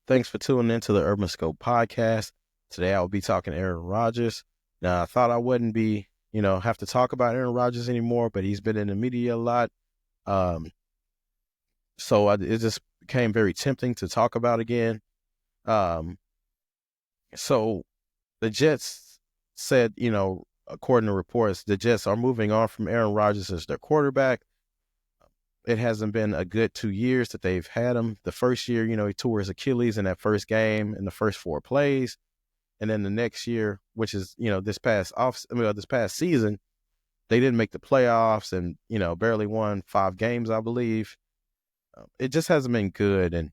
Thanks for tuning into the Urban Scope podcast. Today I will be talking Aaron Rodgers. Now, I thought I wouldn't be, have to talk about Aaron Rodgers anymore, but he's been in the media a lot. Um, it just became very tempting to talk about again. Um, so the Jets said, according to reports, the Jets are moving on from Aaron Rodgers as their quarterback. It hasn't been a good 2 years that they've had him. The first year, he tore his Achilles in that first game in the first four plays. And then the next year, which is, this past season, they didn't make the playoffs and, barely won 5 games, I believe. It just hasn't been good. And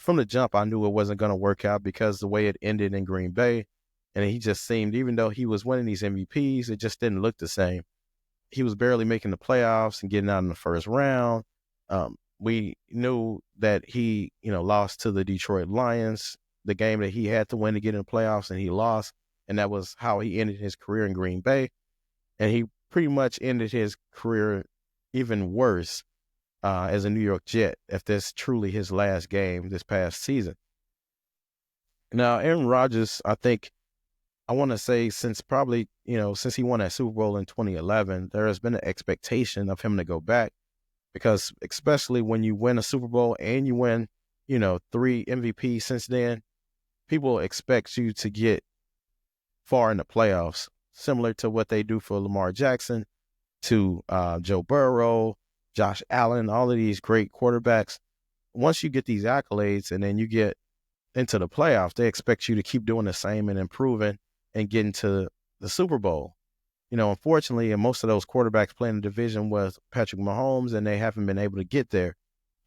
from the jump, I knew it wasn't going to work out because the way it ended in Green Bay. And he just seemed, even though he was winning these MVPs, it just didn't look the same. He was barely making the playoffs and getting out in the first round. We knew that he, lost to the Detroit Lions, the game that he had to win to get in the playoffs, and he lost. And that was how he ended his career in Green Bay. And he pretty much ended his career even worse as a New York Jet, if that's truly his last game this past season. Now, Aaron Rodgers, I want to say since he won that Super Bowl in 2011, there has been an expectation of him to go back because especially when you win a Super Bowl and you win, 3 MVPs since then, people expect you to get far in the playoffs, similar to what they do for Lamar Jackson, to Joe Burrow, Josh Allen, all of these great quarterbacks. Once you get these accolades and then you get into the playoffs, they expect you to keep doing the same and improving and getting to the Super Bowl. Unfortunately, and most of those quarterbacks playing the division was Patrick Mahomes, and they haven't been able to get there.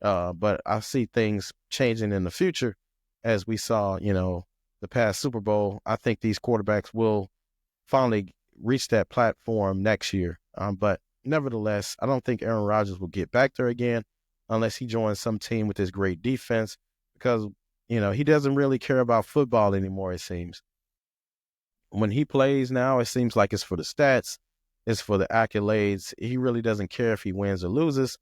But I see things changing in the future as we saw, the past Super Bowl. I think these quarterbacks will finally reach that platform next year. But nevertheless, I don't think Aaron Rodgers will get back there again unless he joins some team with this great defense because, he doesn't really care about football anymore, it seems. When he plays now, it seems like it's for the stats, it's for the accolades. He really doesn't care if he wins or loses.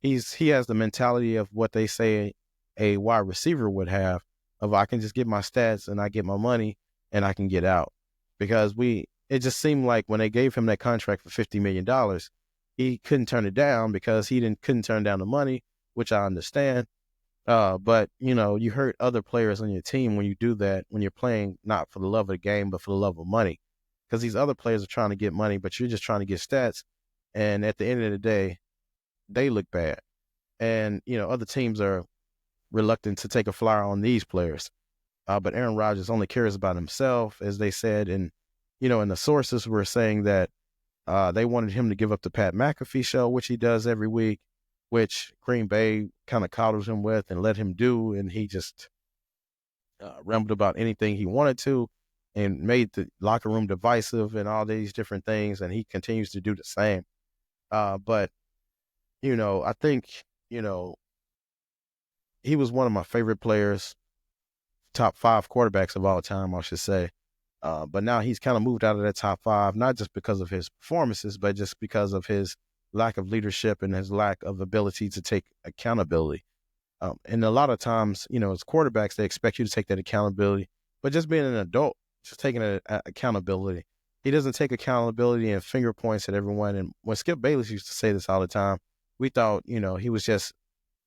He has the mentality of what they say a wide receiver would have of I can just get my stats and I get my money and I can get out. Because it just seemed like when they gave him that contract for $50 million, he couldn't turn it down because couldn't turn down the money, which I understand. But, you hurt other players on your team when you do that, when you're playing not for the love of the game, but for the love of money. Because these other players are trying to get money, but you're just trying to get stats. And at the end of the day, they look bad. And, other teams are reluctant to take a flyer on these players. But Aaron Rodgers only cares about himself, as they said. And, and the sources were saying that they wanted him to give up the Pat McAfee show, which he does every week, which Green Bay kind of coddles him with and let him do. And he just rambled about anything he wanted to and made the locker room divisive and all these different things. And he continues to do the same. But, I think, he was one of my favorite players, top 5 quarterbacks of all time, I should say. But now he's kind of moved out of that top 5, not just because of his performances, but just because of his lack of leadership and his lack of ability to take accountability. And a lot of times, as quarterbacks, they expect you to take that accountability, but just being an adult, just taking accountability. He doesn't take accountability and finger points at everyone. And when Skip Bayless used to say this all the time, we thought, he was just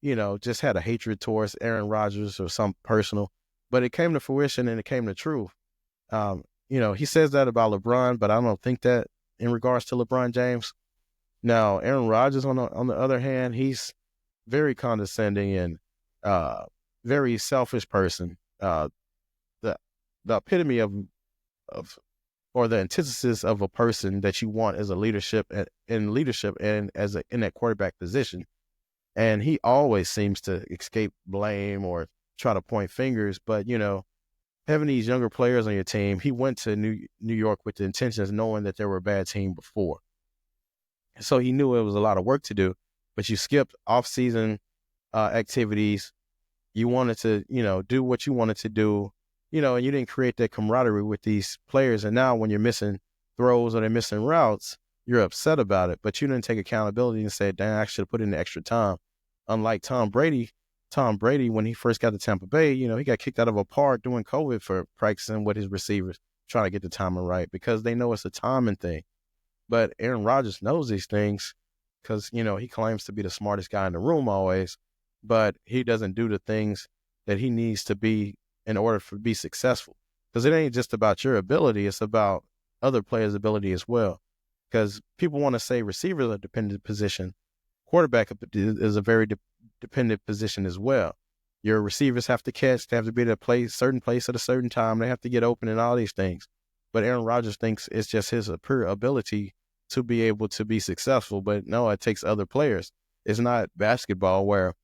had a hatred towards Aaron Rodgers or some personal, but it came to fruition and it came to truth. He says that about LeBron, but I don't think that in regards to LeBron James. Now, Aaron Rodgers, on the other hand, he's very condescending and very selfish person. The epitome of or the antithesis of a person that you want as a leadership and in that quarterback position. And he always seems to escape blame or try to point fingers. But, having these younger players on your team, he went to New York with the intentions knowing that they were a bad team before. So he knew it was a lot of work to do, but you skipped off-season activities. You wanted to, do what you wanted to do, and you didn't create that camaraderie with these players. And now when you're missing throws or they're missing routes, you're upset about it, but you didn't take accountability and say, damn, I should have put in the extra time. Unlike Tom Brady, Tom Brady, when he first got to Tampa Bay, he got kicked out of a park during COVID for practicing with his receivers, trying to get the timing right because they know it's a timing thing. But Aaron Rodgers knows these things because, he claims to be the smartest guy in the room always, but he doesn't do the things that he needs to be in order to be successful. Because it ain't just about your ability, it's about other players' ability as well. Because people want to say receivers are a dependent position. Quarterback is a very dependent position as well. Your receivers have to catch, they have to be at a certain place at a certain time, they have to get open and all these things. But Aaron Rodgers thinks it's just his pure ability to be able to be successful. But no, it takes other players. It's not basketball where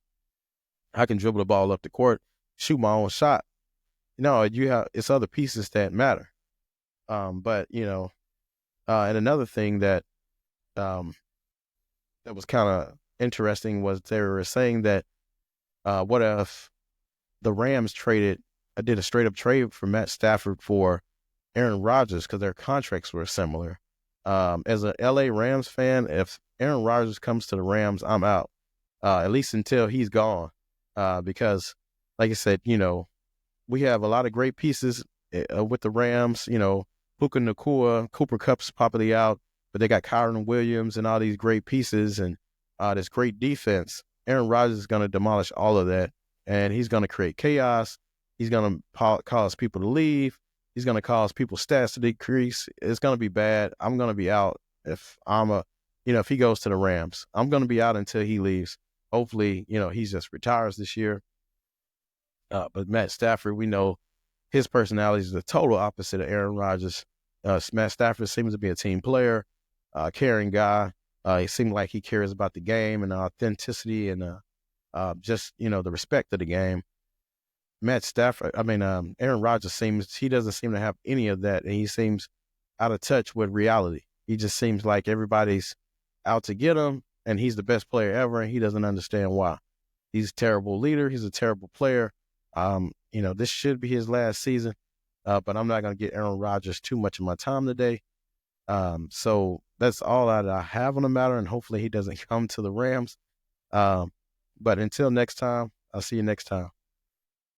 I can dribble the ball up the court, shoot my own shot. No, it's other pieces that matter. But and another thing that um, that was kind of interesting was they were saying that what if the Rams did a straight up trade for Matt Stafford for Aaron Rodgers because their contracts were similar. As a LA Rams fan, if Aaron Rodgers comes to the Rams, I'm out. At least until he's gone. Because, like I said, we have a lot of great pieces with the Rams. Puka Nacua, Cooper Kupp's probably out, but they got Kyron Williams and all these great pieces and this great defense. Aaron Rodgers is going to demolish all of that, and he's going to create chaos. He's going to cause people to leave. He's going to cause people's stats to decrease. It's going to be bad. I'm going to be out if if he goes to the Rams. I'm going to be out until he leaves. Hopefully, he just retires this year. But Matt Stafford, we know his personality is the total opposite of Aaron Rodgers. Matt Stafford seems to be a team player, caring guy. He seems like he cares about the game and the authenticity and just, the respect of the game. Aaron Rodgers he doesn't seem to have any of that, and he seems out of touch with reality. He just seems like everybody's out to get him, and he's the best player ever, and he doesn't understand why. He's a terrible leader. He's a terrible player. This should be his last season, but I'm not going to get Aaron Rodgers too much of my time today. So that's all that I have on the matter, and hopefully he doesn't come to the Rams. But until next time, I'll see you next time.